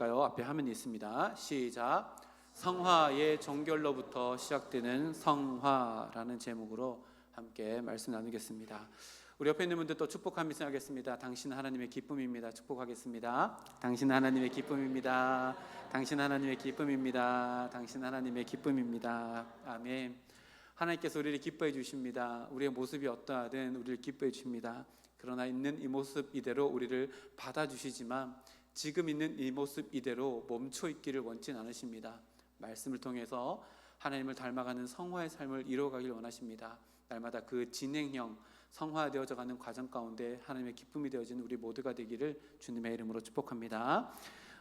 앞에 화면이 있습니다. 시작. 성화의 종결로부터 시작되는 성화라는 제목으로 함께 말씀 나누겠습니다. 우리 옆에 있는 분들 또 축복하면서 하겠습니다. 당신은 하나님의 기쁨입니다. 축복하겠습니다. 당신은 하나님의 기쁨입니다. 당신은 하나님의 기쁨입니다. 당신은 하나님의 기쁨입니다. 아멘. 하나님께서 우리를 기뻐해 주십니다. 우리의 모습이 어떠하든 우리를 기뻐해 주십니다. 그러나 있는 이 모습 이대로 우리를 받아주시지만 지금 있는 이 모습 이대로 멈춰 있기를 원치 않으십니다. 말씀을 통해서 하나님을 닮아가는 성화의 삶을 이루어가길 원하십니다. 날마다 그 진행형 성화되어져 가는 과정 가운데 하나님의 기쁨이 되어지는 우리 모두가 되기를 주님의 이름으로 축복합니다.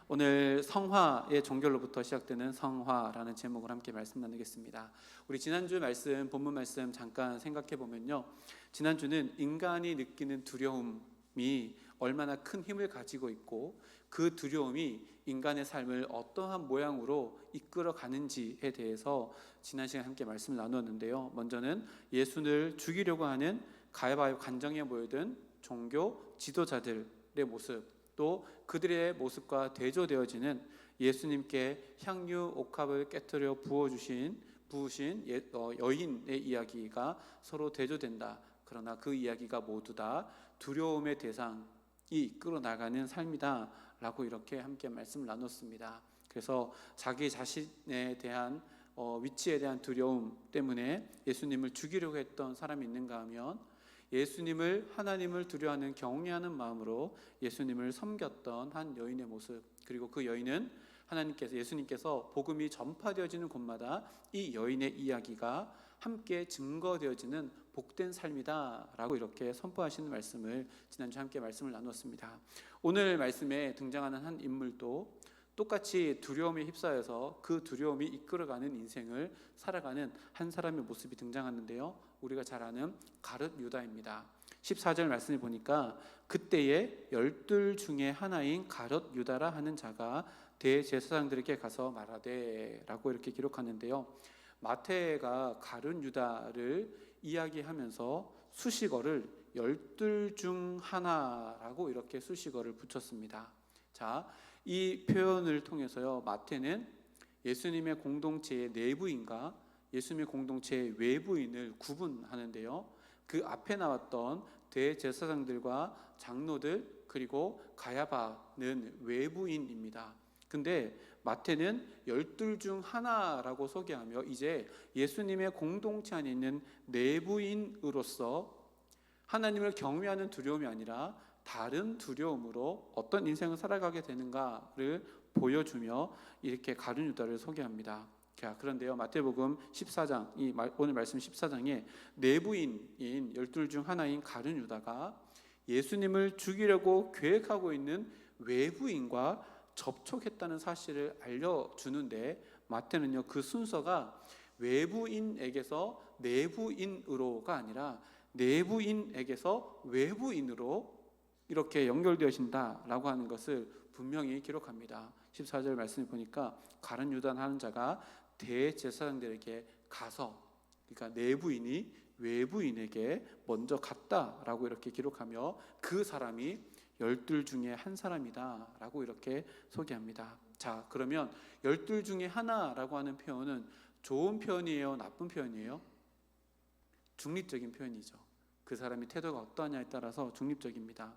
오늘 성화의 종결로부터 시작되는 성화라는 제목으로 함께 말씀 나누겠습니다. 우리 지난주 말씀, 본문 말씀 잠깐 생각해 보면요, 지난주는 인간이 느끼는 두려움이 얼마나 큰 힘을 가지고 있고 그 두려움이 인간의 삶을 어떠한 모양으로 이끌어 가는지에 대해서 지난 시간에 함께 말씀을 나누었는데요, 먼저는 예수를 죽이려고 하는 가야바의 관정에 모여든 종교 지도자들의 모습, 또 그들의 모습과 대조되어지는 예수님께 향유 옥합을 깨뜨려 부으신 여인의 이야기가 서로 대조된다. 그러나 그 이야기가 모두 다 두려움의 대상이 이끌어 나가는 삶이다 라고 이렇게 함께 말씀을 나눴습니다. 그래서 자기 자신에 대한 위치에 대한 두려움 때문에 예수님을 죽이려고 했던 사람이 있는가 하면, 예수님을, 하나님을 두려워하는 경외하는 마음으로 예수님을 섬겼던 한 여인의 모습, 그리고 그 여인은 예수님께서 복음이 전파되어지는 곳마다 이 여인의 이야기가 함께 증거되어지는 복된 삶이다 라고 이렇게 선포하시는 말씀을 지난주 함께 말씀을 나누었습니다. 오늘 말씀에 등장하는 한 인물도 똑같이 두려움에 휩싸여서 그 두려움이 이끌어가는 인생을 살아가는 한 사람의 모습이 등장하는데요, 우리가 잘 아는 가룟 유다입니다. 14절 말씀을 보니까 그때에 12 중에 하나인 가룟 유다라 하는 자가 대제사장들에게 가서 말하되 라고 이렇게 기록하는데요, 마태가 가룟 유다를 이야기하면서 수식어를 12 중 하나라고 이렇게 수식어를 붙였습니다. 자, 이 표현을 통해서요, 마태는 예수님의 공동체의 내부인과 예수님의 공동체의 외부인을 구분하는데요, 그 앞에 나왔던 대제사장들과 장로들 그리고 가야바는 외부인입니다. 근데 마태는 12 중 하나라고 소개하며 이제 예수님의 공동체 안에 있는 내부인으로서 하나님을 경외하는 두려움이 아니라 다른 두려움으로 어떤 인생을 살아가게 되는가를 보여주며 이렇게 가룟 유다를 소개합니다. 자, 그런데요, 마태복음 14장, 오늘 말씀 14장에 내부인인 12 중 하나인 가룟 유다가 예수님을 죽이려고 계획하고 있는 외부인과 접촉했다는 사실을 알려주는데, 마태는요 그 순서가 외부인에게서 내부인으로가 아니라 내부인에게서 외부인으로 이렇게 연결되어진다라고 하는 것을 분명히 기록합니다. 14절 말씀을 보니까 가룟 유다 하는 자가 대제사장들에게 가서, 그러니까 내부인이 외부인에게 먼저 갔다라고 이렇게 기록하며 그 사람이 12 중에 한 사람이다 라고 이렇게 소개합니다. 자, 그러면 12 중에 하나라고 하는 표현은 좋은 표현이에요, 나쁜 표현이에요? 중립적인 표현이죠. 그 사람이 태도가 어떠하냐에 따라서 중립적입니다.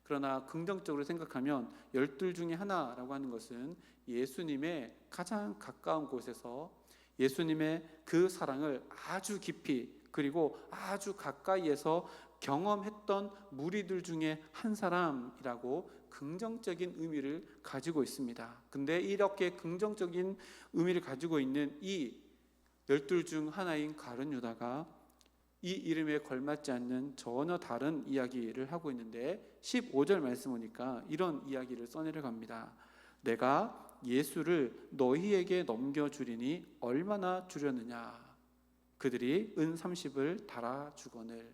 그러나 긍정적으로 생각하면 12 중에 하나라고 하는 것은 예수님의 가장 가까운 곳에서 예수님의 그 사랑을 아주 깊이 그리고 아주 가까이에서 경험했던 무리들 중에 한 사람이라고 긍정적인 의미를 가지고 있습니다. 근데 이렇게 긍정적인 의미를 가지고 있는 이 12 중 하나인 가룟 유다가 이 이름에 걸맞지 않는 전혀 다른 이야기를 하고 있는데, 15절 말씀 보니까 이런 이야기를 써내려갑니다. 내가 예수를 너희에게 넘겨주리니 얼마나 주려느냐, 그들이 은 30을 달아주거늘.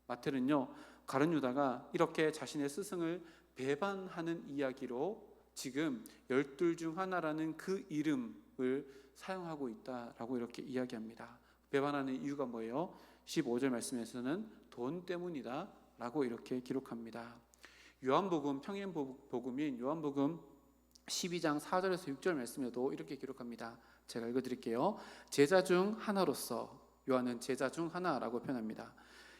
마태는요 가룟 유다가 이렇게 자신의 스승을 배반하는 이야기로 지금 12 중 하나라는 그 이름을 사용하고 있다라고 이렇게 이야기합니다. 배반하는 이유가 뭐예요? 15절 말씀에서는 돈 때문이다 라고 이렇게 기록합니다. 요한복음, 평행복음인 요한복음 12장 4절에서 6절 말씀에도 이렇게 기록합니다. 제가 읽어드릴게요. 제자 중 하나로서, 요한은 제자 중 하나라고 표현합니다.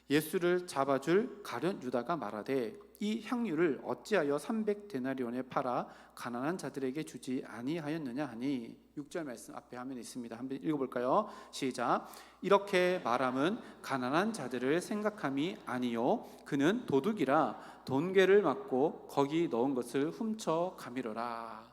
예수를 잡아줄 가룟 유다가 말하되 이 향유를 어찌하여 300데나리온에 팔아 가난한 자들에게 주지 아니하였느냐 하니, 6절 말씀 앞에 화면에 있습니다. 한번 읽어볼까요? 시작. 이렇게 말함은 가난한 자들을 생각함이 아니요 그는 도둑이라 돈괴를 맞고 거기 넣은 것을 훔쳐 가미러라.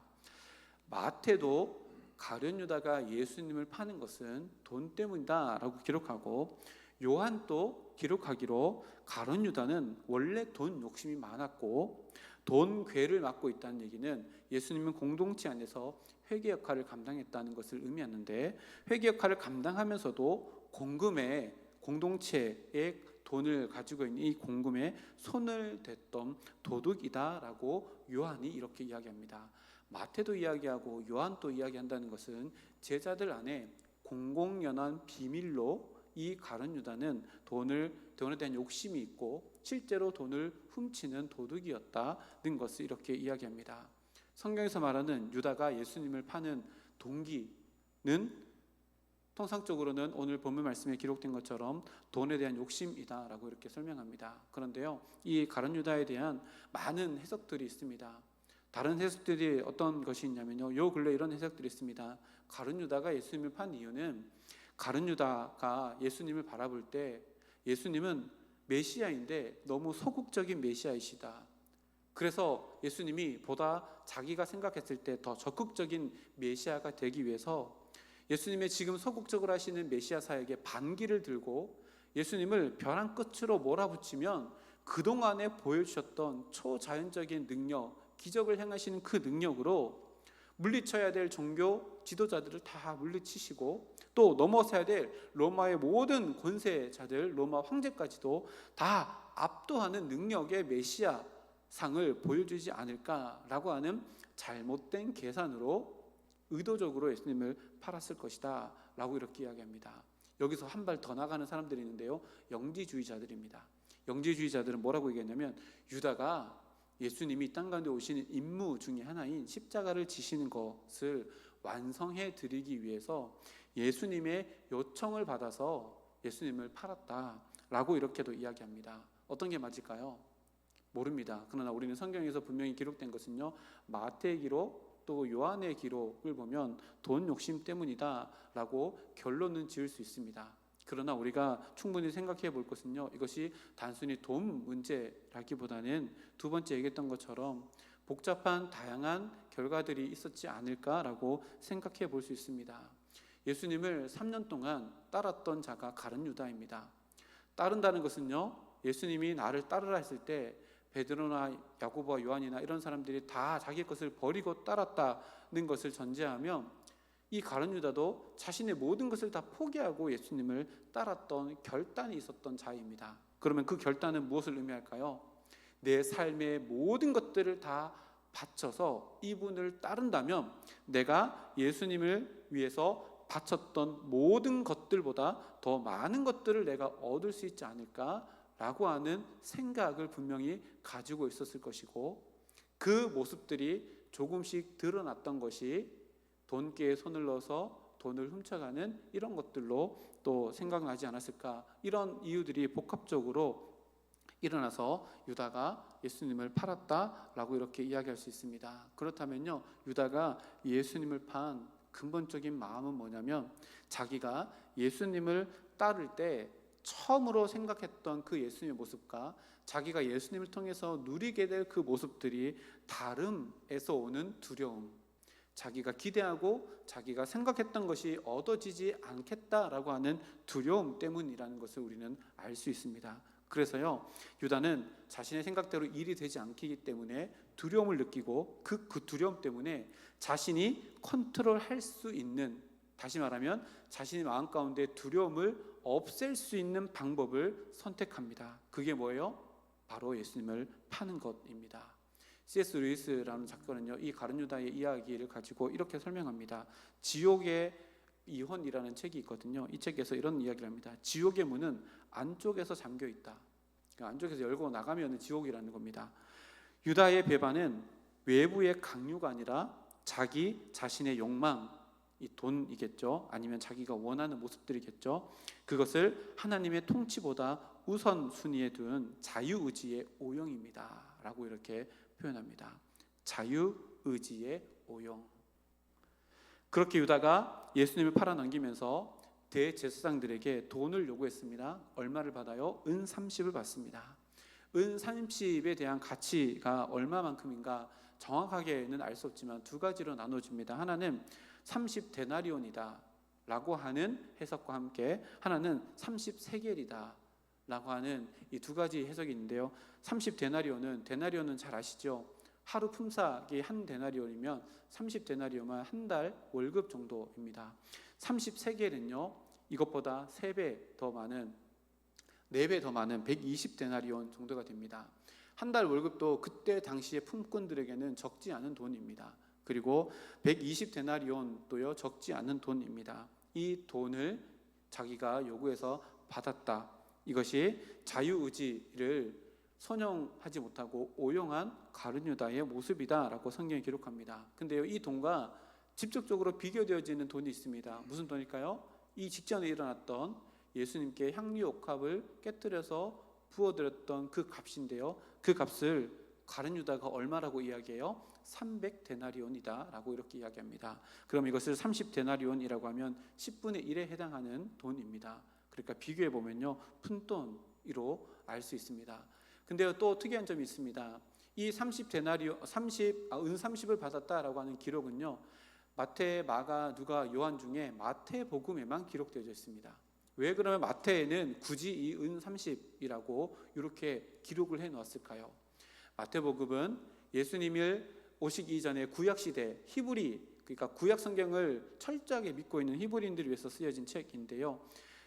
마태도 가룟 유다가 예수님을 파는 것은 돈 때문이다 라고 기록하고, 요한도 기록하기로 가룟 유다는 원래 돈 욕심이 많았고 돈 괴를 맡고 있다는 얘기는 예수님은 공동체 안에서 회계 역할을 감당했다는 것을 의미하는데, 회계 역할을 감당하면서도 공금에, 공동체의 돈을 가지고 있는 이 공금에 손을 댔던 도둑이다라고 요한이 이렇게 이야기합니다. 마태도 이야기하고 요한도 이야기한다는 것은 제자들 안에 공공연한 비밀로 이 가룟 유다는 돈에 대한 욕심이 있고 실제로 돈을 훔치는 도둑이었다는 것을 이렇게 이야기합니다. 성경에서 말하는 유다가 예수님을 파는 동기는 통상적으로는 오늘 본문 말씀에 기록된 것처럼 돈에 대한 욕심이다라고 이렇게 설명합니다. 그런데요, 이 가룟 유다에 대한 많은 해석들이 있습니다. 다른 해석들이 어떤 것이 있냐면요, 요 근래 이런 해석들이 있습니다. 가룟 유다가 예수님을 판 이유는 가룟 유다가 예수님을 바라볼 때 예수님은 메시아인데 너무 소극적인 메시아이시다. 그래서 예수님이 보다 자기가 생각했을 때 더 적극적인 메시아가 되기 위해서 예수님의 지금 소극적으로 하시는 메시아 사역에 반기를 들고 예수님을 벼랑 끝으로 몰아붙이면 그동안에 보여주셨던 초자연적인 능력, 기적을 행하시는 그 능력으로 물리쳐야 될 종교 지도자들을 다 물리치시고 또 넘어서야 될 로마의 모든 권세자들, 로마 황제까지도 다 압도하는 능력의 메시아 상을 보여주지 않을까라고 하는 잘못된 계산으로 의도적으로 예수님을 팔았을 것이다 라고 이렇게 이야기합니다. 여기서 한 발 더 나가는 사람들이 있는데요, 영지주의자들입니다. 영지주의자들은 뭐라고 얘기했냐면, 유다가 예수님이 땅 가운데 오시는 임무 중에 하나인 십자가를 지시는 것을 완성해 드리기 위해서 예수님의 요청을 받아서 예수님을 팔았다라고 이렇게도 이야기합니다. 어떤 게 맞을까요? 모릅니다. 그러나 우리는 성경에서 분명히 기록된 것은요, 마태의 기록 또 요한의 기록을 보면 돈 욕심 때문이다라고 결론은 지을 수 있습니다. 그러나 우리가 충분히 생각해 볼 것은요, 이것이 단순히 돈 문제라기보다는 두 번째 얘기했던 것처럼 복잡한 다양한 결과들이 있었지 않을까라고 생각해 볼 수 있습니다. 예수님을 3년 동안 따랐던 자가 가룟 유다입니다. 따른다는 것은요, 예수님이 나를 따르라 했을 때 베드로나 야고보와 요한이나 이런 사람들이 다 자기 것을 버리고 따랐다는 것을 전제하면 이 가룟 유다도 자신의 모든 것을 다 포기하고 예수님을 따랐던 결단이 있었던 자입니다. 그러면 그 결단은 무엇을 의미할까요? 내 삶의 모든 것들을 다 바쳐서 이분을 따른다면 내가 예수님을 위해서 바쳤던 모든 것들보다 더 많은 것들을 내가 얻을 수 있지 않을까라고 하는 생각을 분명히 가지고 있었을 것이고, 그 모습들이 조금씩 드러났던 것이 돈깨에 손을 넣어서 돈을 훔쳐가는 이런 것들로 또 생각나지 않았을까, 이런 이유들이 복합적으로 일어나서 유다가 예수님을 팔았다라고 이렇게 이야기할 수 있습니다. 그렇다면요, 유다가 예수님을 판 근본적인 마음은 뭐냐면, 자기가 예수님을 따를 때 처음으로 생각했던 그 예수님의 모습과 자기가 예수님을 통해서 누리게 될 그 모습들이 다름에서 오는 두려움, 자기가 기대하고 자기가 생각했던 것이 얻어지지 않겠다라고 하는 두려움 때문이라는 것을 우리는 알 수 있습니다. 그래서요, 유다는 자신의 생각대로 일이 되지 않기 때문에 두려움을 느끼고 그 두려움 때문에 자신이 컨트롤할 수 있는, 다시 말하면 자신의 마음 가운데 두려움을 없앨 수 있는 방법을 선택합니다. 그게 뭐예요? 바로 예수님을 파는 것입니다. C.S. 루이스라는 작가는요, 이 가룟 유다의 이야기를 가지고 이렇게 설명합니다. 지옥의 이혼이라는 책이 있거든요. 이 책에서 이런 이야기를 합니다. 지옥의 문은 안쪽에서 잠겨 있다. 그러니까 안쪽에서 열고 나가면 지옥이라는 겁니다. 유다의 배반은 외부의 강요가 아니라 자기 자신의 욕망, 이 돈이겠죠. 아니면 자기가 원하는 모습들이겠죠. 그것을 하나님의 통치보다 우선순위에 둔 자유의지의 오용입니다 라고 이렇게 표현합니다. 자유의지의 오용. 그렇게 유다가 예수님을 팔아넘기면서 대제사장들에게 돈을 요구했습니다. 얼마를 받아요? 은 30을 받습니다. 은 30에 대한 가치가 얼마만큼인가 정확하게는 알 수 없지만 두 가지로 나눠집니다. 하나는 30데나리온이다 라고 하는 해석과 함께 하나는 30세겔이다 라고 하는 이 두 가지 해석이 있는데요. 30데나리온은 잘 아시죠? 하루 품삯이 한 데나리온이면 30데나리온은 한 달 월급 정도입니다. 30세겔은요 이것보다 3배 더 많은 4배 더 많은 120데나리온 정도가 됩니다. 한 달 월급도 그때 당시의 품꾼들에게는 적지 않은 돈입니다. 그리고 120데나리온도요 적지 않은 돈입니다. 이 돈을 자기가 요구해서 받았다. 이것이 자유의지를 선용하지 못하고 오용한 가룟 유다의 모습이다라고 성경이 기록합니다. 근데요 이 돈과 직접적으로 비교되어지는 돈이 있습니다. 무슨 돈일까요? 이 직전에 일어났던 예수님께 향유옥합을 깨뜨려서 부어드렸던 그 값인데요. 그 값을 가룟 유다가 얼마라고 이야기해요? 300데나리온이다 라고 이렇게 이야기합니다. 그럼 이것을 30데나리온이라고 하면 10분의 1에 해당하는 돈입니다. 그러니까 비교해 보면요 푼돈으로 알 수 있습니다. 근데 또 특이한 점이 있습니다. 이 30데나리온, 은 30을 받았다라고 하는 기록은요 마태, 마가, 누가, 요한 중에 마태복음에만 기록되어 있습니다. 왜 그러면 마태에는 굳이 이 은 30이라고 이렇게 기록을 해 놓았을까요? 마태복음은 예수님을 오시기 이전에 구약시대 히브리, 그러니까 구약 성경을 철저하게 믿고 있는 히브리인들을 위해서 쓰여진 책인데요.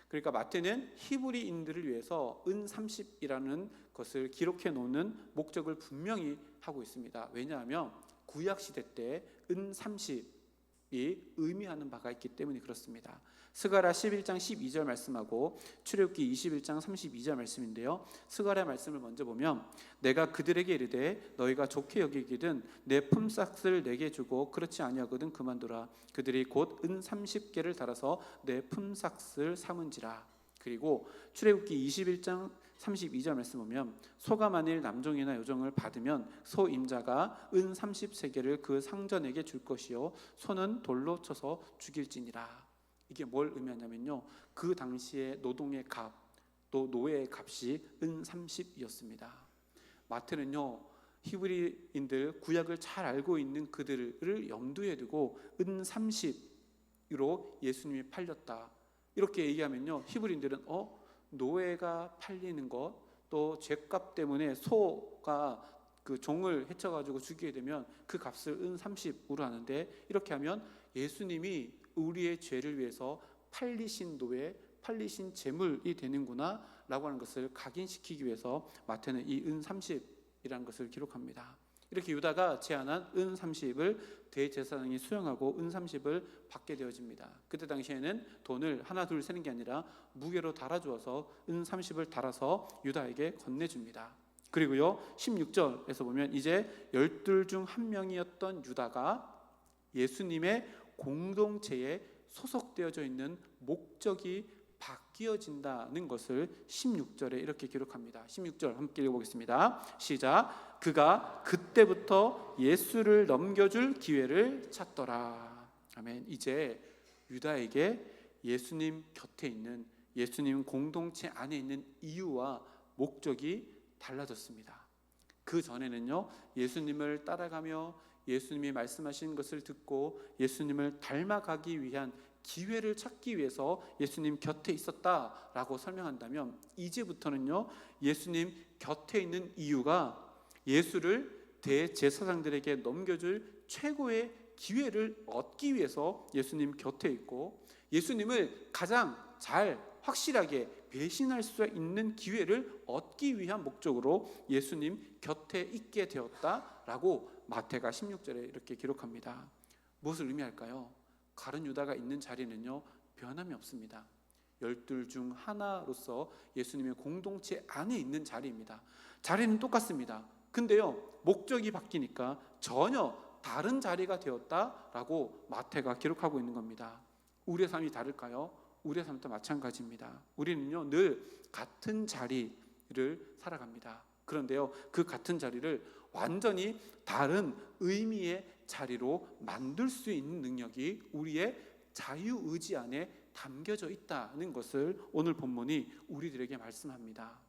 그러니까 마태는 히브리인들을 위해서 은 30이라는 것을 기록해 놓는 목적을 분명히 하고 있습니다. 왜냐하면 구약시대 때 은 30이 의미하는 바가 있기 때문에 그렇습니다. 스가랴 11장 12절 말씀하고 출애굽기 21장 32절 말씀인데요. 스가랴 말씀을 먼저 보면 내가 그들에게 이르되 너희가 좋게 여기기든 내 품삯을 내게 주고 그렇지 아니하거든 그만두라. 그들이 곧 은 30개를 달아서 내 품삯을 삼은지라. 그리고 출애굽기 21장 32절 말씀 보면 소가 만일 남종이나 여종을 받으면 소 임자가 은 30세겔을 그 상전에게 줄 것이요 소는 돌로 쳐서 죽일지니라. 이게 뭘 의미하냐면요 그 당시의 노동의 값, 또 노예의 값이 은 30이었습니다. 마태는요 히브리인들 구약을 잘 알고 있는 그들을 염두에 두고 은 30으로 예수님이 팔렸다 이렇게 얘기하면요 히브리인들은 노예가 팔리는 것, 또 죄값 때문에 소가 그 종을 해쳐가지고 죽이게 되면 그 값을 은 30으로 하는데 이렇게 하면 예수님이 우리의 죄를 위해서 팔리신 노예, 팔리신 재물이 되는구나 라고 하는 것을 각인시키기 위해서 마태는 이 은 30이라는 것을 기록합니다. 이렇게 유다가 제안한 은 30을 대제사장이 수용하고 은 30을 받게 되어집니다. 그때 당시에는 돈을 하나 둘 세는 게 아니라 무게로 달아주어서 은 30을 달아서 유다에게 건네줍니다. 그리고요 16절에서 보면 이제 12 중 한 명이었던 유다가 예수님의 공동체에 소속되어져 있는 목적이 바뀌어진다는 것을 16절에 이렇게 기록합니다. 16절 함께 읽어보겠습니다. 시작. 그가 그때부터 예수를 넘겨줄 기회를 찾더라. 아멘. 이제 유다에게 예수님 곁에 있는 예수님 공동체 안에 있는 이유와 목적이 달라졌습니다. 그 전에는요 예수님을 따라가며 예수님이 말씀하신 것을 듣고 예수님을 닮아가기 위한 기회를 찾기 위해서 예수님 곁에 있었다라고 설명한다면 이제부터는요 예수님 곁에 있는 이유가 예수를 대제사장들에게 넘겨줄 최고의 기회를 얻기 위해서 예수님 곁에 있고 예수님을 가장 잘 확실하게 배신할 수 있는 기회를 얻기 위한 목적으로 예수님 곁에 있게 되었다라고 마태가 16절에 이렇게 기록합니다. 무엇을 의미할까요? 가룟 유다가 있는 자리는요 변함이 없습니다. 12 중 하나로서 예수님의 공동체 안에 있는 자리입니다. 자리는 똑같습니다. 근데요 목적이 바뀌니까 전혀 다른 자리가 되었다라고 마태가 기록하고 있는 겁니다. 우리의 삶이 다를까요? 우리의 삶도 마찬가지입니다. 우리는요 늘 같은 자리를 살아갑니다. 그런데요 그 같은 자리를 완전히 다른 의미의 자리로 만들 수 있는 능력이 우리의 자유의지 안에 담겨져 있다는 것을 오늘 본문이 우리들에게 말씀합니다.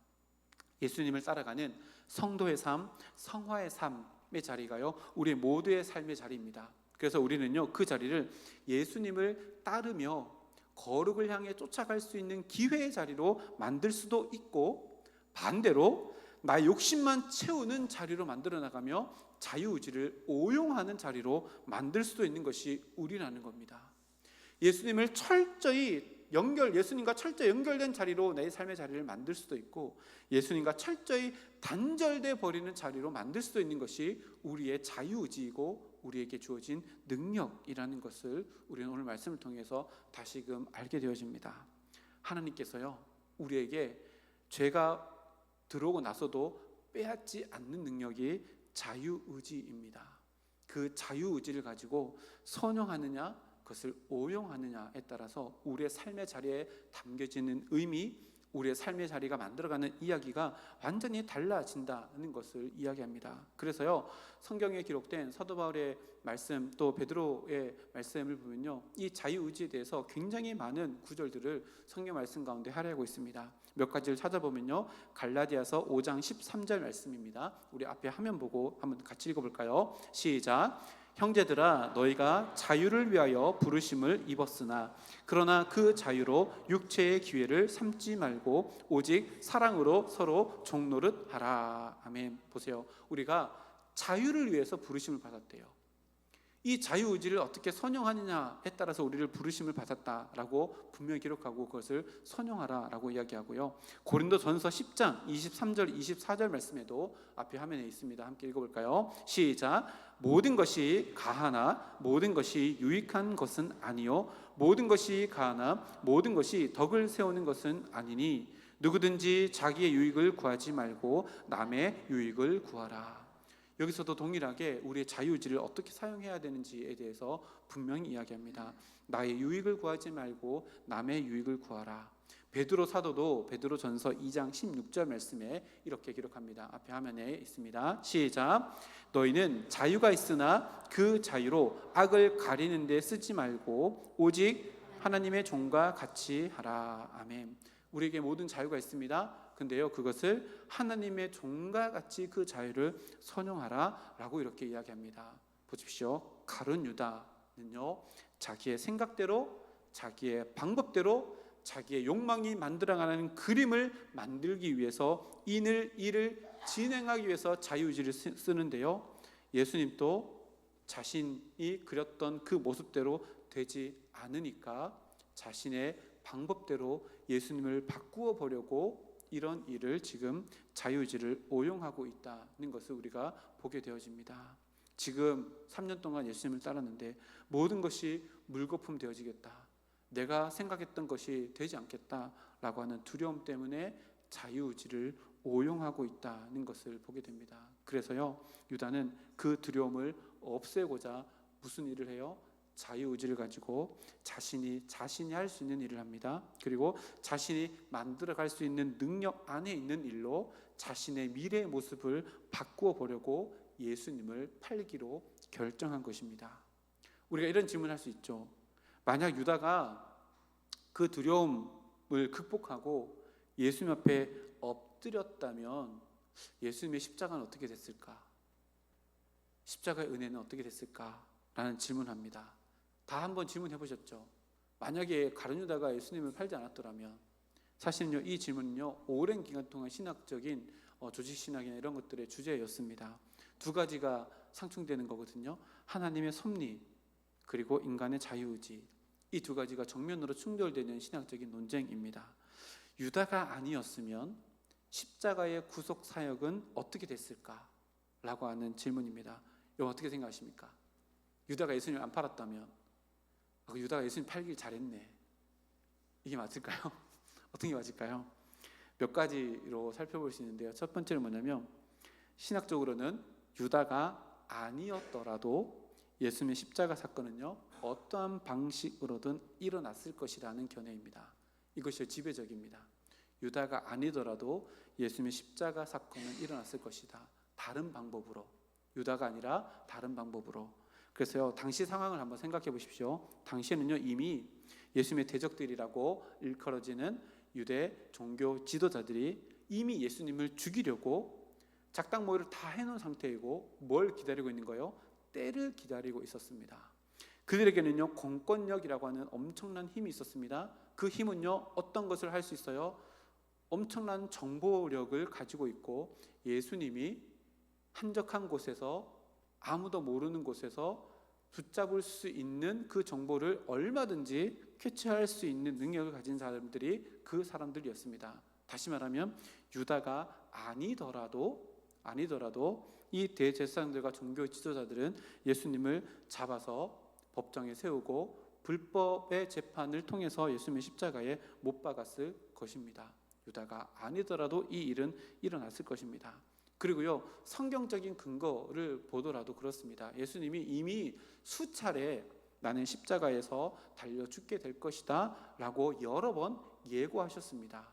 예수님을 따라가는 성도의 삶, 성화의 삶의 자리가요 우리 모두의 삶의 자리입니다. 그래서 우리는요 그 자리를 예수님을 따르며 거룩을 향해 쫓아갈 수 있는 기회의 자리로 만들 수도 있고, 반대로 나의 욕심만 채우는 자리로 만들어 나가며 자유의지를 오용하는 자리로 만들 수도 있는 것이 우리라는 겁니다. 예수님과 철저히 연결된 자리로 내 삶의 자리를 만들 수도 있고, 예수님과 철저히 단절돼 버리는 자리로 만들 수도 있는 것이 우리의 자유의지이고 우리에게 주어진 능력이라는 것을 우리는 오늘 말씀을 통해서 다시금 알게 되어집니다. 하나님께서요 우리에게 죄가 들어오고 나서도 빼앗지 않는 능력이 자유의지입니다. 그 자유의지를 가지고 선용하느냐 그것을 오용하느냐에 따라서 우리의 삶의 자리에 담겨지는 의미, 우리의 삶의 자리가 만들어가는 이야기가 완전히 달라진다는 것을 이야기합니다. 그래서요 성경에 기록된 사도 바울의 말씀 또 베드로의 말씀을 보면요 이 자유의지에 대해서 굉장히 많은 구절들을 성경 말씀 가운데 할애하고 있습니다. 몇 가지를 찾아보면요 갈라디아서 5장 13절 말씀입니다. 우리 앞에 화면 보고 한번 같이 읽어볼까요? 시작. 형제들아 너희가 자유를 위하여 부르심을 입었으나 그러나 그 자유로 육체의 기회를 삼지 말고 오직 사랑으로 서로 종노릇 하라. 아멘. 보세요. 우리가 자유를 위해서 부르심을 받았대요. 이 자유의지를 어떻게 선용하느냐에 따라서 우리를 부르심을 받았다라고 분명히 기록하고 그것을 선용하라라고 이야기하고요. 고린도전서 10장 23절 24절 말씀에도 앞에 화면에 있습니다. 함께 읽어볼까요? 시작. 모든 것이 가하나 모든 것이 유익한 것은 아니요 모든 것이 가하나 모든 것이 덕을 세우는 것은 아니니 누구든지 자기의 유익을 구하지 말고 남의 유익을 구하라. 여기서도 동일하게 우리의 자유의지를 어떻게 사용해야 되는지에 대해서 분명히 이야기합니다. 나의 유익을 구하지 말고 남의 유익을 구하라. 베드로 사도도 베드로전서 2장 16절 말씀에 이렇게 기록합니다. 앞에 화면에 있습니다. 시작. 너희는 자유가 있으나 그 자유로 악을 가리는 데 쓰지 말고 오직 하나님의 종과 같이 하라. 아멘. 우리에게 모든 자유가 있습니다. 근데요 그것을 하나님의 종과 같이 그 자유를 선용하라 라고 이렇게 이야기합니다. 보십시오. 가룟 유다는요 자기의 생각대로 자기의 방법대로 자기의 욕망이 만들어가는 그림을 만들기 위해서 일을 진행하기 위해서 자유의지를 쓰는데요 예수님도 자신이 그렸던 그 모습대로 되지 않으니까 자신의 방법대로 예수님을 바꾸어 보려고 이런 일을 지금 자유의지를 오용하고 있다는 것을 우리가 보게 되어집니다. 지금 3년 동안 예수님을 따랐는데 모든 것이 물거품 되어지겠다, 내가 생각했던 것이 되지 않겠다라고 하는 두려움 때문에 자유의지를 오용하고 있다는 것을 보게 됩니다. 그래서요 유다는 그 두려움을 없애고자 무슨 일을 해요? 자유의지를 가지고 자신이 할 수 있는 일을 합니다. 그리고 자신이 만들어갈 수 있는 능력 안에 있는 일로 자신의 미래의 모습을 바꾸어 보려고 예수님을 팔기로 결정한 것입니다. 우리가 이런 질문을 할 수 있죠. 만약 유다가 그 두려움을 극복하고 예수님 앞에 엎드렸다면 예수님의 십자가는 어떻게 됐을까? 십자가의 은혜는 어떻게 됐을까? 라는 질문합니다. 다 한번 질문해 보셨죠? 만약에 가룟 유다가 예수님을 팔지 않았더라면, 사실은요 이 질문은요 오랜 기간 동안 신학적인 조직신학이나 이런 것들의 주제였습니다. 두 가지가 상충되는 거거든요. 하나님의 섭리 그리고 인간의 자유의지, 이 두 가지가 정면으로 충돌되는 신학적인 논쟁입니다. 유다가 아니었으면 십자가의 구속 사역은 어떻게 됐을까? 라고 하는 질문입니다. 여러분 어떻게 생각하십니까? 유다가 예수님을 안 팔았다면 유다가 예수님 팔길 잘했네, 이게 맞을까요? 어떤 게 맞을까요? 몇 가지로 살펴볼 수 있는데요. 첫 번째는 뭐냐면 신학적으로는 유다가 아니었더라도 예수님의 십자가 사건은요, 어떠한 방식으로든 일어났을 것이라는 견해입니다. 이것이 지배적입니다. 유다가 아니더라도 예수님의 십자가 사건은 일어났을 것이다. 다른 방법으로. 유다가 아니라 다른 방법으로. 그래서요, 당시 상황을 한번 생각해 보십시오. 당시에는요, 이미 예수님의 대적들이라고 일컬어지는 유대 종교 지도자들이 이미 예수님을 죽이려고 작당 모의를 다 해놓은 상태이고, 뭘 기다리고 있는 거예요? 때를 기다리고 있었습니다. 그들에게는요, 공권력이라고 하는 엄청난 힘이 있었습니다. 그 힘은요, 어떤 것을 할 수 있어요? 엄청난 정보력을 가지고 있고, 예수님이 한적한 곳에서, 아무도 모르는 곳에서 붙잡을 수 있는 그 정보를 얼마든지 캐치할 수 있는 능력을 가진 사람들이 그 사람들이었습니다. 다시 말하면 유다가 아니더라도 이 대제사장들과 종교 지도자들은 예수님을 잡아서 법정에 세우고 불법의 재판을 통해서 예수님의 십자가에 못 박았을 것입니다. 유다가 아니더라도 이 일은 일어났을 것입니다. 그리고요, 성경적인 근거를 보더라도 그렇습니다. 예수님이 이미 수차례 나는 십자가에서 달려 죽게 될 것이다 라고 여러 번 예고하셨습니다.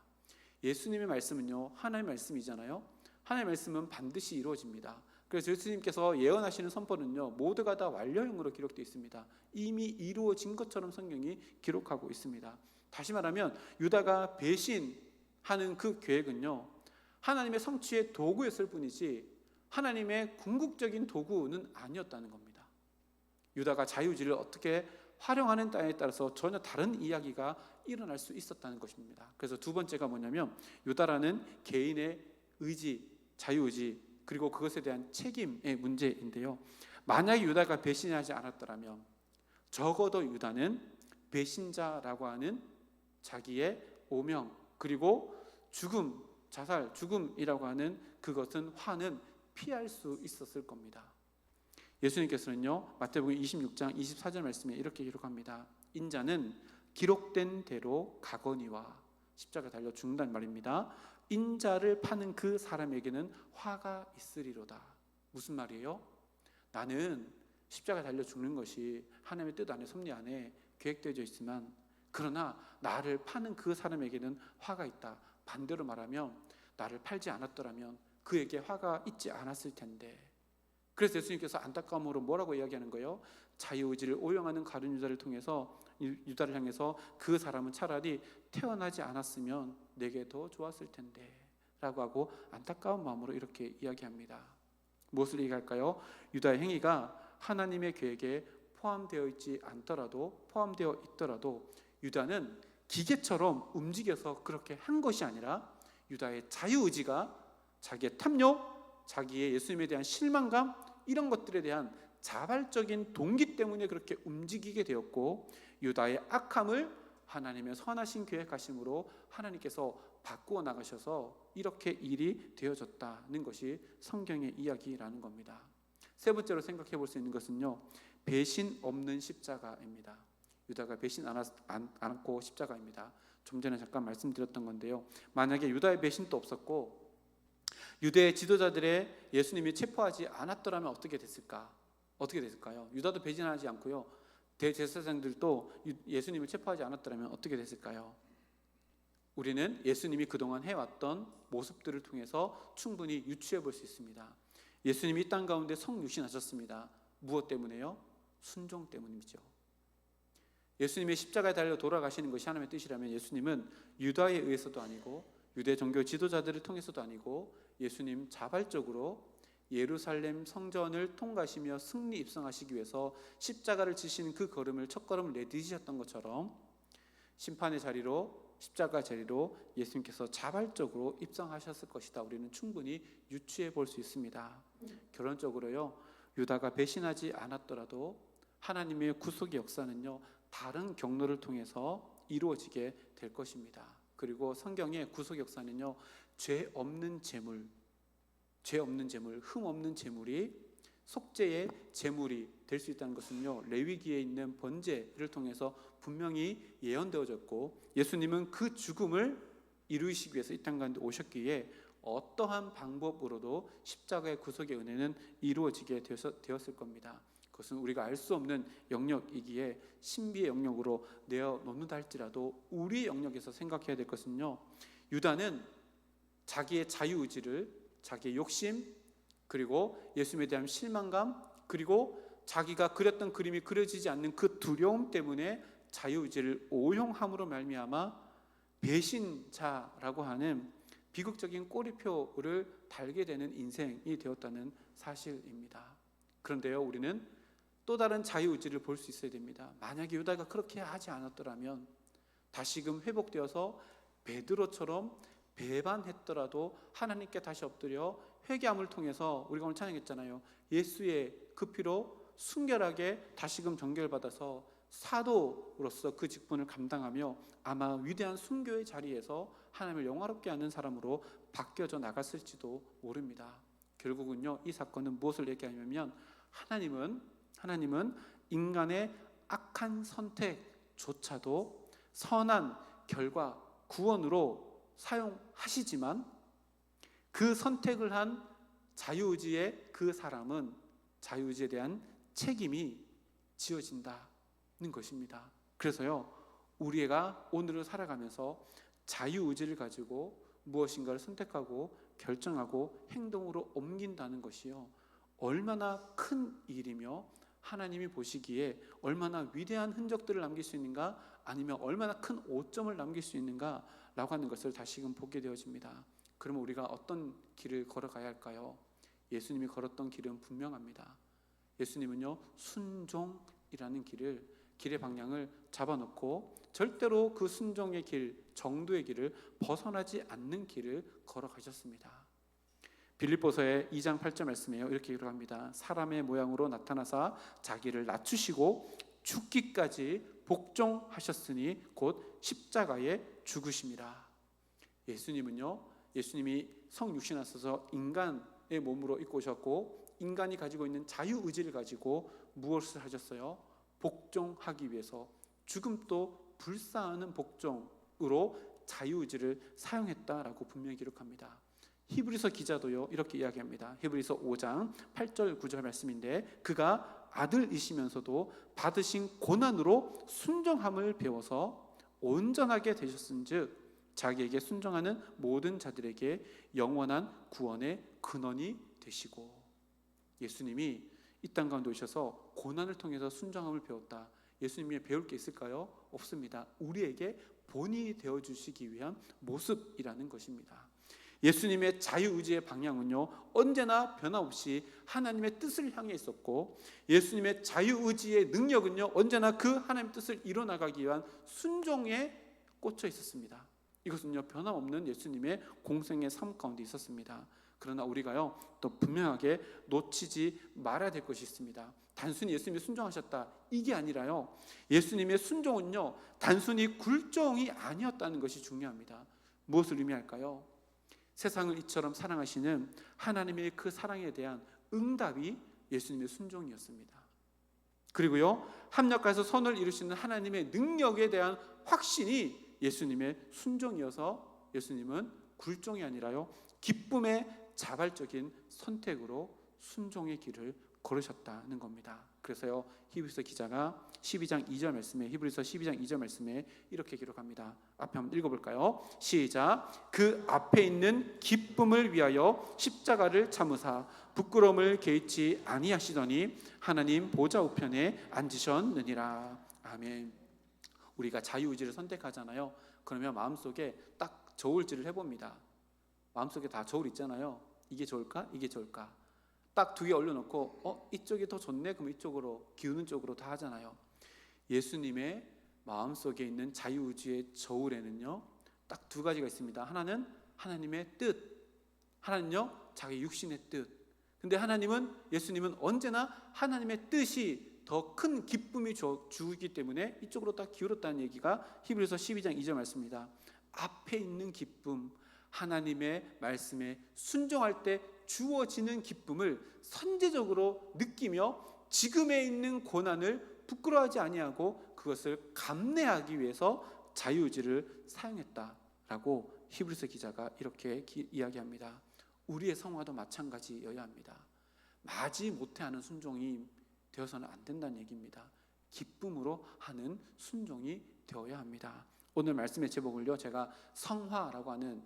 예수님의 말씀은요, 하나님의 말씀이잖아요. 하나님의 말씀은 반드시 이루어집니다. 그래서 예수님께서 예언하시는 선포는요, 모두가 다 완료형으로 기록되어 있습니다. 이미 이루어진 것처럼 성경이 기록하고 있습니다. 다시 말하면 유다가 배신하는 그 계획은요, 하나님의 성취의 도구였을 뿐이지 하나님의 궁극적인 도구는 아니었다는 겁니다. 유다가 자유의지를 어떻게 활용하는 따에 따라서 전혀 다른 이야기가 일어날 수 있었다는 것입니다. 그래서 두 번째가 뭐냐면, 유다라는 개인의 의지, 자유의지, 그리고 그것에 대한 책임의 문제인데요. 만약에 유다가 배신하지 않았더라면 적어도 유다는 배신자라고 하는 자기의 오명, 그리고 죽음, 자살, 죽음이라고 하는 그것은 화는 피할 수 있었을 겁니다. 예수님께서는요, 마태복음 26장 24절 말씀에 이렇게 기록합니다. 인자는 기록된 대로 가거니와, 십자가 달려 죽는다는 말입니다. 인자를 파는 그 사람에게는 화가 있으리로다. 무슨 말이에요? 나는 십자가 달려 죽는 것이 하나님의 뜻 안에, 섭리 안에 계획되어져 있지만, 그러나 나를 파는 그 사람에게는 화가 있다. 반대로 말하면 나를 팔지 않았더라면 그에게 화가 있지 않았을 텐데. 그래서 예수님께서 안타까움으로 뭐라고 이야기하는 거예요? 자유의지를 오용하는 가룟 유다를 통해서, 유다를 향해서 그 사람은 차라리 태어나지 않았으면 내게 더 좋았을 텐데 라고 하고 안타까운 마음으로 이렇게 이야기합니다. 무엇을 얘기할까요? 유다의 행위가 하나님의 계획에 포함되어 있지 않더라도, 포함되어 있더라도 유다는 기계처럼 움직여서 그렇게 한 것이 아니라 유다의 자유의지가 자기의 탐욕, 자기의 예수님에 대한 실망감, 이런 것들에 대한 자발적인 동기 때문에 그렇게 움직이게 되었고, 유다의 악함을 하나님의 선하신 계획하심으로 하나님께서 바꾸어 나가셔서 이렇게 일이 되어졌다는 것이 성경의 이야기라는 겁니다. 세 번째로 생각해 볼 수 있는 것은요, 배신 없는 십자가입니다. 유다가 배신 않았고 십자가입니다. 좀 전에 잠깐 말씀드렸던 건데요, 만약에 유다의 배신도 없었고 유대 지도자들의 예수님이 체포하지 않았더라면 어떻게 됐을까? 어떻게 됐을까요? 유다도 배신하지 않고요, 대제사장들도 예수님을 체포하지 않았더라면 어떻게 됐을까요? 우리는 예수님이 그동안 해왔던 모습들을 통해서 충분히 유추해 볼 수 있습니다. 예수님이 이 땅 가운데 성육신하셨습니다. 무엇 때문에요? 순종 때문이죠. 예수님이 십자가에 달려 돌아가시는 것이 하나님의 뜻이라면 예수님은 유다에 의해서도 아니고 유대 종교 지도자들을 통해서도 아니고 예수님 자발적으로 예루살렘 성전을 통과하시며 승리 입성하시기 위해서 십자가를 지시는 그 걸음을, 첫 걸음을 내디디셨던 것처럼 심판의 자리로, 십자가 자리로 예수님께서 자발적으로 입성하셨을 것이다. 우리는 충분히 유추해 볼 수 있습니다. 결론적으로요, 유다가 배신하지 않았더라도 하나님의 구속의 역사는요, 다른 경로를 통해서 이루어지게 될 것입니다. 그리고 성경의 구속 역사는요, 죄 없는 재물, 흠 없는 재물이 속죄의 재물이 될 수 있다는 것은요, 레위기에 있는 번제를 통해서 분명히 예언되어졌고, 예수님은 그 죽음을 이루시기 위해서 이 땅 가운데 오셨기에 어떠한 방법으로도 십자가의 구속의 은혜는 이루어지게 되었을 겁니다. 그것은 우리가 알 수 없는 영역이기에 신비의 영역으로 내어놓는다 할지라도 우리의 영역에서 생각해야 될 것은요, 유다는 자기의 자유의지를, 자기의 욕심, 그리고 예수님에 대한 실망감, 그리고 자기가 그렸던 그림이 그려지지 않는 그 두려움 때문에 자유의지를 오용함으로 말미암아 배신자라고 하는 비극적인 꼬리표를 달게 되는 인생이 되었다는 사실입니다. 그런데요, 우리는 또 다른 자유의지를 볼 수 있어야 됩니다. 만약에 유다가 그렇게 하지 않았더라면 다시금 회복되어서 베드로처럼 배반했더라도 하나님께 다시 엎드려 회개함을 통해서, 우리가 오늘 찬양했잖아요, 예수의 그 피로 순결하게 다시금 정결받아서 사도로서 그 직분을 감당하며 아마 위대한 순교의 자리에서 하나님을 영화롭게 하는 사람으로 바뀌어져 나갔을지도 모릅니다. 결국은요, 이 사건은 무엇을 얘기하냐면 하나님은 인간의 악한 선택조차도 선한 결과, 구원으로 사용하시지만 그 선택을 한 자유의지의 그 사람은 자유의지에 대한 책임이 지어진다는 것입니다. 그래서요, 우리가 오늘을 살아가면서 자유의지를 가지고 무엇인가를 선택하고 결정하고 행동으로 옮긴다는 것이요, 얼마나 큰 일이며 하나님이 보시기에 얼마나 위대한 흔적들을 남길 수 있는가, 아니면 얼마나 큰 오점을 남길 수 있는가 라고 하는 것을 다시금 보게 되어집니다. 그러면 우리가 어떤 길을 걸어가야 할까요? 예수님이 걸었던 길은 분명합니다. 예수님은요, 순종이라는 길의 방향을 잡아놓고 절대로 그 순종의 길, 정도의 길을 벗어나지 않는 길을 걸어가셨습니다. 빌립보서의 2장 8절 말씀이에요. 이렇게 기록합니다. 사람의 모양으로 나타나사 자기를 낮추시고 죽기까지 복종하셨으니 곧 십자가에 죽으심이라. 예수님이 성육신하셔서 인간의 몸으로 입고 오셨고, 인간이 가지고 있는 자유의지를 가지고 무엇을 하셨어요? 복종하기 위해서 죽음도 불사하는 복종으로 자유의지를 사용했다라고 분명히 기록합니다. 히브리서 기자도요, 이렇게 이야기합니다. 히브리서 5장 8절 9절 말씀인데, 그가 아들이시면서도 받으신 고난으로 순종함을 배워서 온전하게 되셨은즉 자기에게 순종하는 모든 자들에게 영원한 구원의 근원이 되시고. 예수님이 이 땅 가운데 오셔서 고난을 통해서 순종함을 배웠다. 예수님이 배울 게 있을까요? 없습니다. 우리에게 본이 되어주시기 위한 모습이라는 것입니다. 예수님의 자유의지의 방향은요, 언제나 변함없이 하나님의 뜻을 향해 있었고, 예수님의 자유의지의 능력은요, 언제나 그 하나님의 뜻을 이뤄나가기 위한 순종에 꽂혀 있었습니다. 이것은요, 변함없는 예수님의 공생의 삶 가운데 있었습니다. 그러나 우리가요, 또 분명하게 놓치지 말아야 될 것이 있습니다. 단순히 예수님이 순종하셨다, 이게 아니라요, 예수님의 순종은요, 단순히 굴종이 아니었다는 것이 중요합니다. 무엇을 의미할까요? 세상을 이처럼 사랑하시는 하나님의 그 사랑에 대한 응답이 예수님의 순종이었습니다. 그리고요, 합력해서 선을 이루시는 하나님의 능력에 대한 확신이 예수님의 순종이어서 예수님은 굴종이 아니라요, 기쁨의 자발적인 선택으로 순종의 길을 걸으셨다는 겁니다. 그래서요, 히브리서 기자가 12장 2절 말씀에, 히브리서 12장 2절 말씀에 이렇게 기록합니다. 앞에 한번 읽어볼까요? 시작. 그 앞에 있는 기쁨을 위하여 십자가를 참으사 부끄러움을 개의치 아니하시더니 하나님 보좌 우편에 앉으셨느니라. 아멘. 우리가 자유의지를 선택하잖아요. 그러면 마음속에 딱 저울질을 해봅니다. 마음속에 다 저울 있잖아요. 이게 좋을까? 이게 좋을까? 딱 두 개 올려놓고 이쪽이 더 좋네? 그럼 이쪽으로, 기우는 쪽으로 다 하잖아요. 예수님의 마음속에 있는 자유의지의 저울에는요, 딱 두 가지가 있습니다. 하나는 하나님의 뜻, 하나는요 자기 육신의 뜻. 근데 예수님은 언제나 하나님의 뜻이 더 큰 기쁨이 주기 때문에 이쪽으로 딱 기울었다는 얘기가 히브리서 12장 2절 말씀입니다. 앞에 있는 기쁨, 하나님의 말씀에 순종할 때 주어지는 기쁨을 선제적으로 느끼며 지금에 있는 고난을 부끄러워하지 아니하고 그것을 감내하기 위해서 자유의지를 사용했다라고 히브리서 기자가 이렇게 이야기합니다. 우리의 성화도 마찬가지여야 합니다. 마지 못해 하는 순종이 되어서는 안 된다는 얘기입니다. 기쁨으로 하는 순종이 되어야 합니다. 오늘 말씀의 제목을요, 제가 성화라고 하는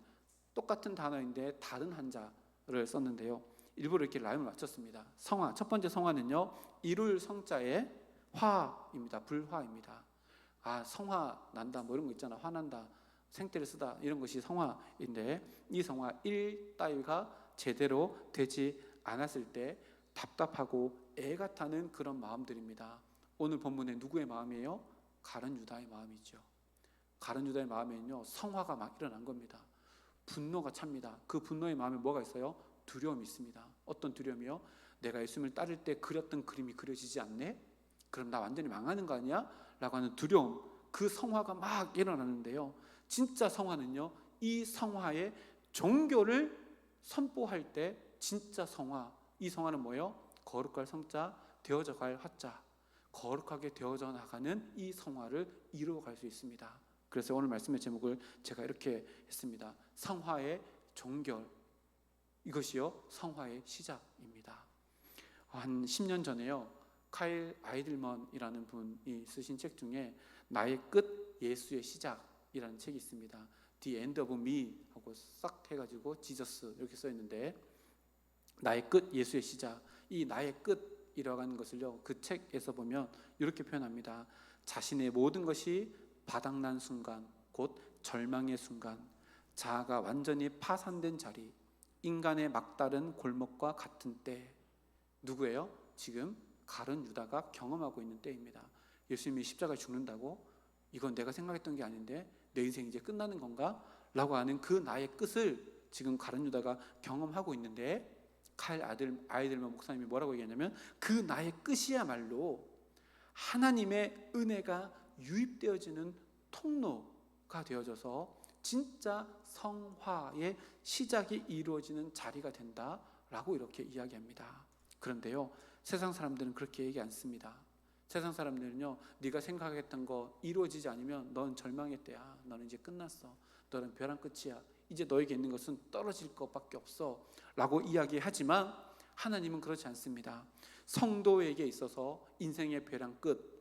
똑같은 단어인데 다른 한자를 썼는데요, 일부러 이렇게 라임을 맞췄습니다. 성화, 첫 번째 성화는요, 이룰 성자의 화입니다. 불화입니다. 성화 난다, 뭐 이런 거 있잖아. 화난다, 생떼를 쓰다, 이런 것이 성화인데, 이 성화 일 따위가 제대로 되지 않았을 때 답답하고 애가 타는 그런 마음들입니다. 오늘 본문에 누구의 마음이에요? 가룟 유다의 마음이죠. 가룟 유다의 마음에는요, 성화가 막 일어난 겁니다. 분노가 찹니다. 그 분노의 마음에 뭐가 있어요? 두려움이 있습니다. 어떤 두려움이요? 내가 예수님을 따를 때 그렸던 그림이 그려지지 않네? 그럼 나 완전히 망하는 거 아니야? 라고 하는 두려움, 그 성화가 막 일어나는데요, 진짜 성화는요, 이 성화의 종교를 선포할 때 진짜 성화, 이 성화는 뭐예요? 거룩할 성자, 되어져 갈 화자, 거룩하게 되어져 나가는 이 성화를 이루어갈 수 있습니다. 그래서 오늘 말씀의 제목을 제가 이렇게 했습니다. 성화의 종결, 이것이요 성화의 시작입니다. 한 10년 전에요, 카일 아이들먼이라는 분이 쓰신 책 중에 나의 끝 예수의 시작이라는 책이 있습니다. The End of Me 하고 싹 해가지고 지저스 이렇게 써 있는데, 나의 끝 예수의 시작, 이 나의 끝이라고 하는 것을요, 그 책에서 보면 이렇게 표현합니다. 자신의 모든 것이 바닥난 순간, 곧 절망의 순간, 자아가 완전히 파산된 자리, 인간의 막다른 골목과 같은 때. 누구예요? 지금 가룟 유다가 경험하고 있는 때입니다. 예수님이 십자가에 죽는다고? 이건 내가 생각했던 게 아닌데 내 인생이 이제 끝나는 건가? 라고 하는 그 나의 끝을 지금 가룟 유다가 경험하고 있는데, 카일 아이들만 목사님이 뭐라고 얘기하냐면, 그 나의 끝이야말로 하나님의 은혜가 유입되어지는 통로가 되어져서 진짜 성화의 시작이 이루어지는 자리가 된다라고 이렇게 이야기합니다. 그런데요, 세상 사람들은 그렇게 얘기 안 씁니다. 세상 사람들은요, 네가 생각했던 거 이루어지지 않으면 넌 절망의 때야, 너는 이제 끝났어, 너는 벼랑 끝이야, 이제 너에게 있는 것은 떨어질 것밖에 없어 라고 이야기하지만, 하나님은 그렇지 않습니다. 성도에게 있어서 인생의 벼랑 끝,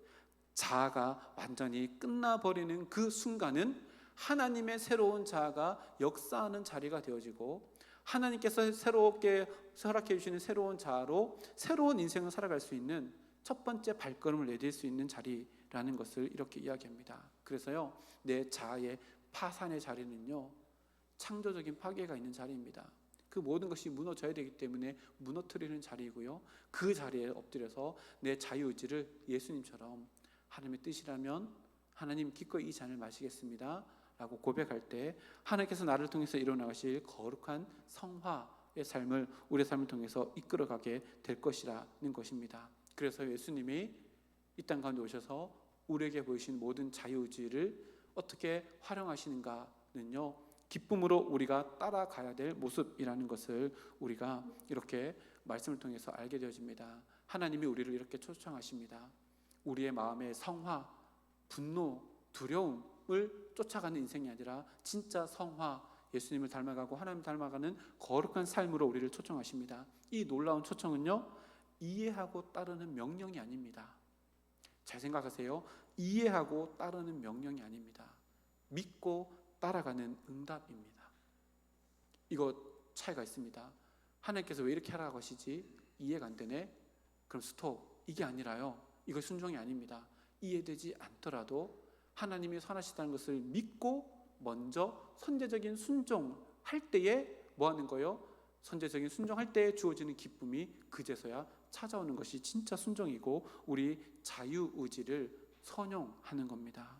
자아가 완전히 끝나버리는 그 순간은 하나님의 새로운 자아가 역사하는 자리가 되어지고, 하나님께서 새롭게 허락해 주시는 새로운 자아로 새로운 인생을 살아갈 수 있는 첫 번째 발걸음을 내딜 수 있는 자리라는 것을 이렇게 이야기합니다. 그래서요, 내 자아의 파산의 자리는요, 창조적인 파괴가 있는 자리입니다. 그 모든 것이 무너져야 되기 때문에 무너뜨리는 자리이고요, 그 자리에 엎드려서 내 자유의지를 예수님처럼 하나님의 뜻이라면 하나님 기꺼이 이 잔을 마시겠습니다 라고 고백할 때, 하나님께서 나를 통해서 이루어나가실 거룩한 성화의 삶을 우리의 삶을 통해서 이끌어가게 될 것이라는 것입니다. 그래서 예수님이 이 땅 가운데 오셔서 우리에게 보이신 모든 자유의지를 어떻게 활용하시는가는요, 기쁨으로 우리가 따라가야 될 모습이라는 것을 우리가 이렇게 말씀을 통해서 알게 되어집니다. 하나님이 우리를 이렇게 초청하십니다. 우리의 마음의 성화, 분노, 두려움을 쫓아가는 인생이 아니라 진짜 성화, 예수님을 닮아가고 하나님을 닮아가는 거룩한 삶으로 우리를 초청하십니다. 이 놀라운 초청은요, 이해하고 따르는 명령이 아닙니다. 잘 생각하세요. 이해하고 따르는 명령이 아닙니다. 믿고 따라가는 응답입니다. 이거 차이가 있습니다. 하나님께서 왜 이렇게 하라고 하시지? 이해가 안 되네? 그럼 스톱. 이게 아니라요, 이거 순종이 아닙니다. 이해되지 않더라도 하나님이 선하시다는 것을 믿고 먼저 선제적인 순종할 때에 뭐 하는 거예요? 선제적인 순종할 때에 주어지는 기쁨이 그제서야 찾아오는 것이 진짜 순종이고 우리 자유의지를 선용하는 겁니다.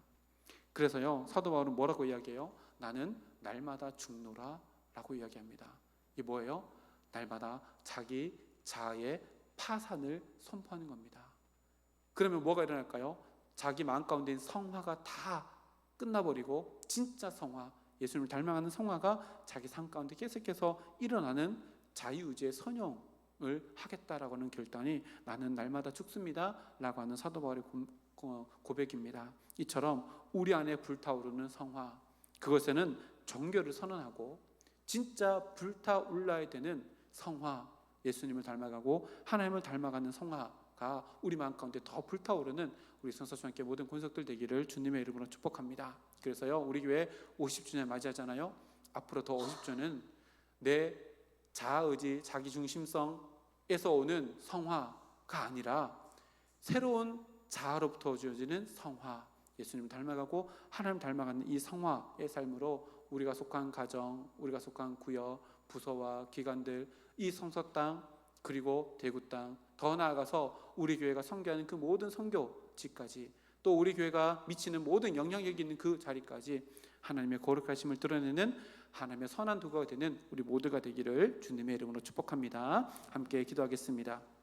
그래서요, 사도 바울은 뭐라고 이야기해요? 나는 날마다 죽노라 라고 이야기합니다. 이게 뭐예요? 날마다 자기 자아의 파산을 선포하는 겁니다. 그러면 뭐가 일어날까요? 자기 마음 가운데 있는 성화가 다 끝나버리고 진짜 성화, 예수님을 닮아가는 성화가 자기 삶 가운데 계속해서 일어나는 자유의지의 선용을 하겠다라고 하는 결단이 나는 날마다 죽습니다 라고 하는 사도 바울의 고백입니다. 이처럼 우리 안에 불타오르는 성화, 그것에는 정결을 선언하고 진짜 불타올라야 되는 성화, 예수님을 닮아가고 하나님을 닮아가는 성화, 성화가 우리 마음 가운데 더 불타오르는 우리 성서와 함께 모든 권속들 되기를 주님의 이름으로 축복합니다. 그래서요, 우리 교회 50주년 맞이하잖아요. 앞으로 더 50주는 내 자아의지, 자기중심성에서 오는 성화가 아니라 새로운 자아로부터 주어지는 성화, 예수님을 닮아가고 하나님 닮아가는 이 성화의 삶으로 우리가 속한 가정, 우리가 속한 구역, 부서와 기관들, 이 성서 땅, 그리고 대구 땅, 더 나아가서 우리 교회가 선교하는 그 모든 선교지까지, 또 우리 교회가 미치는 모든 영향력 있는 그 자리까지 하나님의 거룩하심을 드러내는 하나님의 선한 도구가 되는 우리 모두가 되기를 주님의 이름으로 축복합니다. 함께 기도하겠습니다.